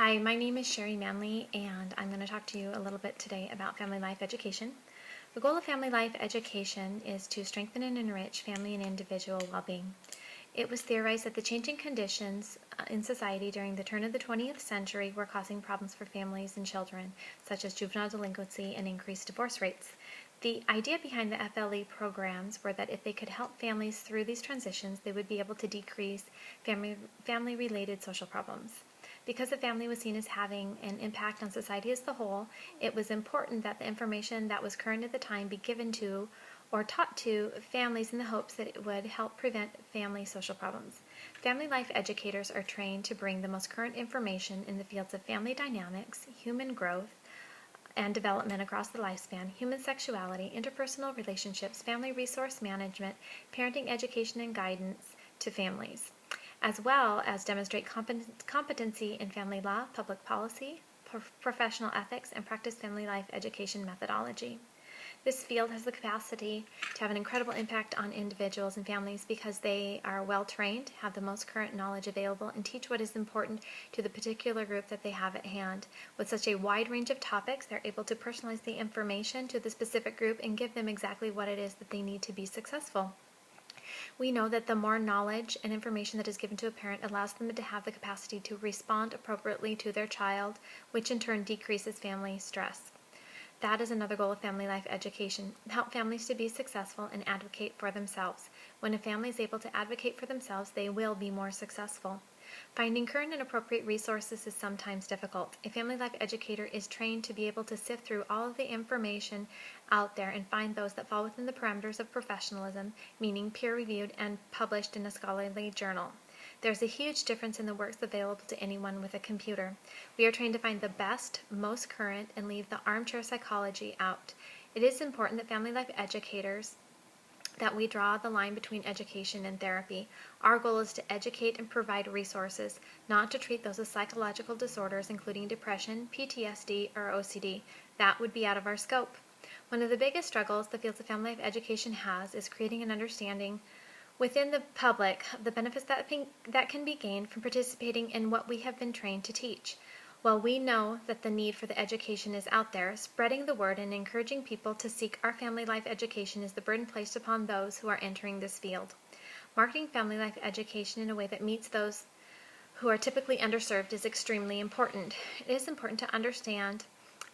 Hi, my name is Sherry Manley, and I'm going to talk to you a little bit today about family life education. The goal of family life education is to strengthen and enrich family and individual well-being. It was theorized that the changing conditions in society during the turn of the 20th century were causing problems for families and children, such as juvenile delinquency and increased divorce rates. The idea behind the FLE programs were that if they could help families through these transitions, they would be able to decrease family-related social problems. Because the family was seen as having an impact on society as a whole, it was important that the information that was current at the time be given to or taught to families in the hopes that it would help prevent family social problems. Family life educators are trained to bring the most current information in the fields of family dynamics, human growth and development across the lifespan, human sexuality, interpersonal relationships, family resource management, parenting education and guidance to families, as well as demonstrate competency in family law, public policy, professional ethics, and practice family life education methodology. This field has the capacity to have an incredible impact on individuals and families because they are well trained, have the most current knowledge available, and teach what is important to the particular group that they have at hand. With such a wide range of topics, they're able to personalize the information to the specific group and give them exactly what it is that they need to be successful. We know that the more knowledge and information that is given to a parent allows them to have the capacity to respond appropriately to their child, which in turn decreases family stress. That is another goal of family life education, help families to be successful and advocate for themselves. When a family is able to advocate for themselves, they will be more successful. Finding current and appropriate resources is sometimes difficult. A family life educator is trained to be able to sift through all of the information out there and find those that fall within the parameters of professionalism, meaning peer-reviewed and published in a scholarly journal. There's a huge difference in the works available to anyone with a computer. We are trained to find the best, most current, and leave the armchair psychology out. It is important that family life educators that we draw the line between education and therapy. Our goal is to educate and provide resources, not to treat those as psychological disorders, including depression, PTSD, or OCD. That would be out of our scope. One of the biggest struggles the fields of family life education has is creating an understanding within the public of the benefits that can be gained from participating in what we have been trained to teach. While we know that the need for the education is out there, spreading the word and encouraging people to seek our family life education is the burden placed upon those who are entering this field. Marketing family life education in a way that meets those who are typically underserved is extremely important. It is important to understand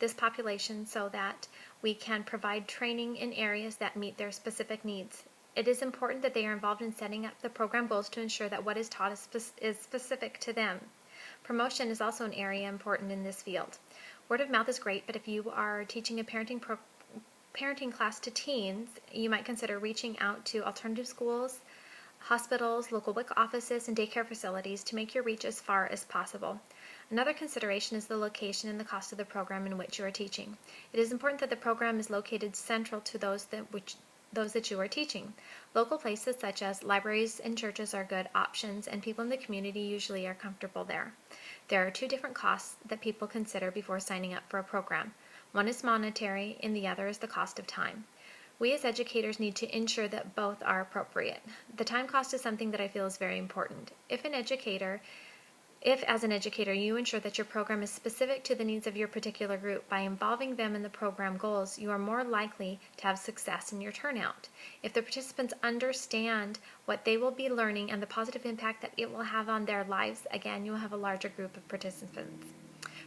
this population so that we can provide training in areas that meet their specific needs. It is important that they are involved in setting up the program goals to ensure that what is taught is specific to them. Promotion is also an area important in this field. Word of mouth is great, but if you are teaching a parenting class to teens, you might consider reaching out to alternative schools, hospitals, local WIC offices, and daycare facilities to make your reach as far as possible. Another consideration is the location and the cost of the program in which you are teaching. It is important that the program is located central to those that you are teaching. Local places such as libraries and churches are good options, and people in the community usually are comfortable there. There are two different costs that people consider before signing up for a program. One is monetary, and the other is the cost of time. We as educators need to ensure that both are appropriate. The time cost is something that I feel is very important. If as an educator you ensure that your program is specific to the needs of your particular group by involving them in the program goals, you are more likely to have success in your turnout. If the participants understand what they will be learning and the positive impact that it will have on their lives, again, you will have a larger group of participants.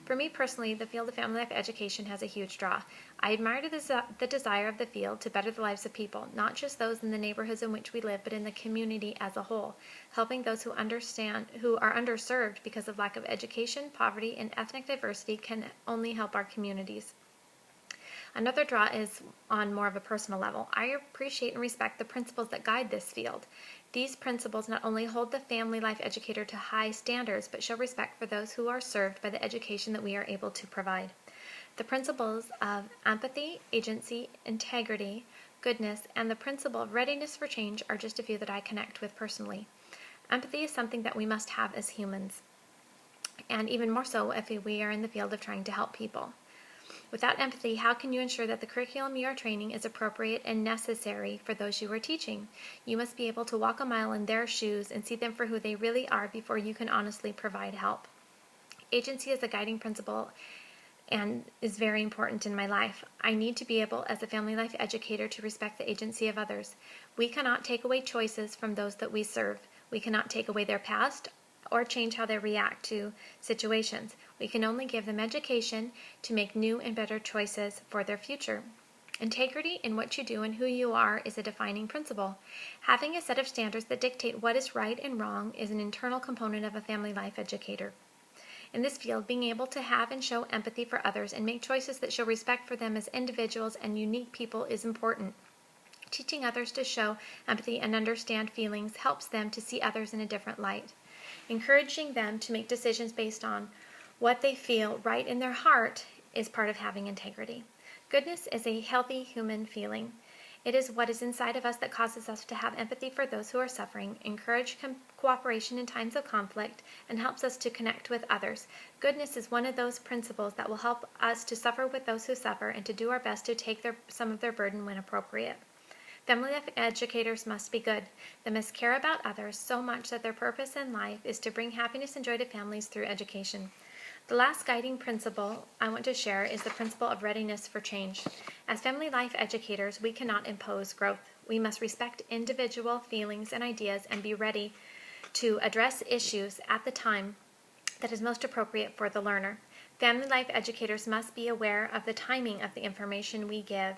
For me personally, the field of family life education has a huge draw. I admire the desire of the field to better the lives of people, not just those in the neighborhoods in which we live, but in the community as a whole, helping those who are underserved because of lack of education, poverty, and ethnic diversity can only help our communities. Another draw is on more of a personal level. I appreciate and respect the principles that guide this field. These principles not only hold the family life educator to high standards, but show respect for those who are served by the education that we are able to provide. The principles of empathy, agency, integrity, goodness, and the principle of readiness for change are just a few that I connect with personally. Empathy is something that we must have as humans, and even more so if we are in the field of trying to help people. Without empathy, how can you ensure that the curriculum you are training is appropriate and necessary for those you are teaching? You must be able to walk a mile in their shoes and see them for who they really are before you can honestly provide help. Agency is a guiding principle and is very important in my life. I need to be able, as a family life educator, to respect the agency of others. We cannot take away choices from those that we serve. We cannot take away their past or change how they react to situations. We can only give them education to make new and better choices for their future. Integrity in what you do and who you are is a defining principle. Having a set of standards that dictate what is right and wrong is an internal component of a family life educator. In this field, being able to have and show empathy for others and make choices that show respect for them as individuals and unique people is important. Teaching others to show empathy and understand feelings helps them to see others in a different light. Encouraging them to make decisions based on what they feel right in their heart is part of having integrity. Goodness is a healthy human feeling. It is what is inside of us that causes us to have empathy for those who are suffering, encourage cooperation in times of conflict, and helps us to connect with others. Goodness is one of those principles that will help us to suffer with those who suffer and to do our best to take some of their burden when appropriate. Family life educators must be good. They must care about others so much that their purpose in life is to bring happiness and joy to families through education. The last guiding principle I want to share is the principle of readiness for change. As family life educators, we cannot impose growth. We must respect individual feelings and ideas and be ready to address issues at the time that is most appropriate for the learner. Family life educators must be aware of the timing of the information we give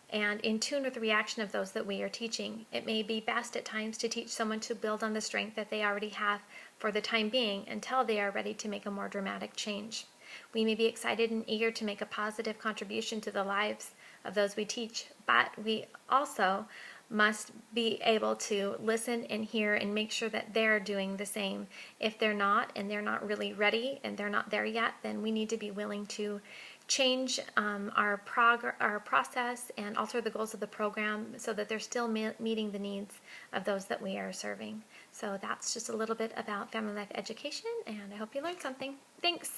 and in tune with the reaction of those that we are teaching. It may be best at times to teach someone to build on the strength that they already have for the time being until they are ready to make a more dramatic change. We may be excited and eager to make a positive contribution to the lives of those we teach, but we also must be able to listen and hear and make sure that they're doing the same. If they're not, and they're not really ready and they're not there yet, then we need to be willing to change our process and alter the goals of the program so that they're still meeting the needs of those that we are serving. So that's just a little bit about family life education, and I hope you learned something. Thanks.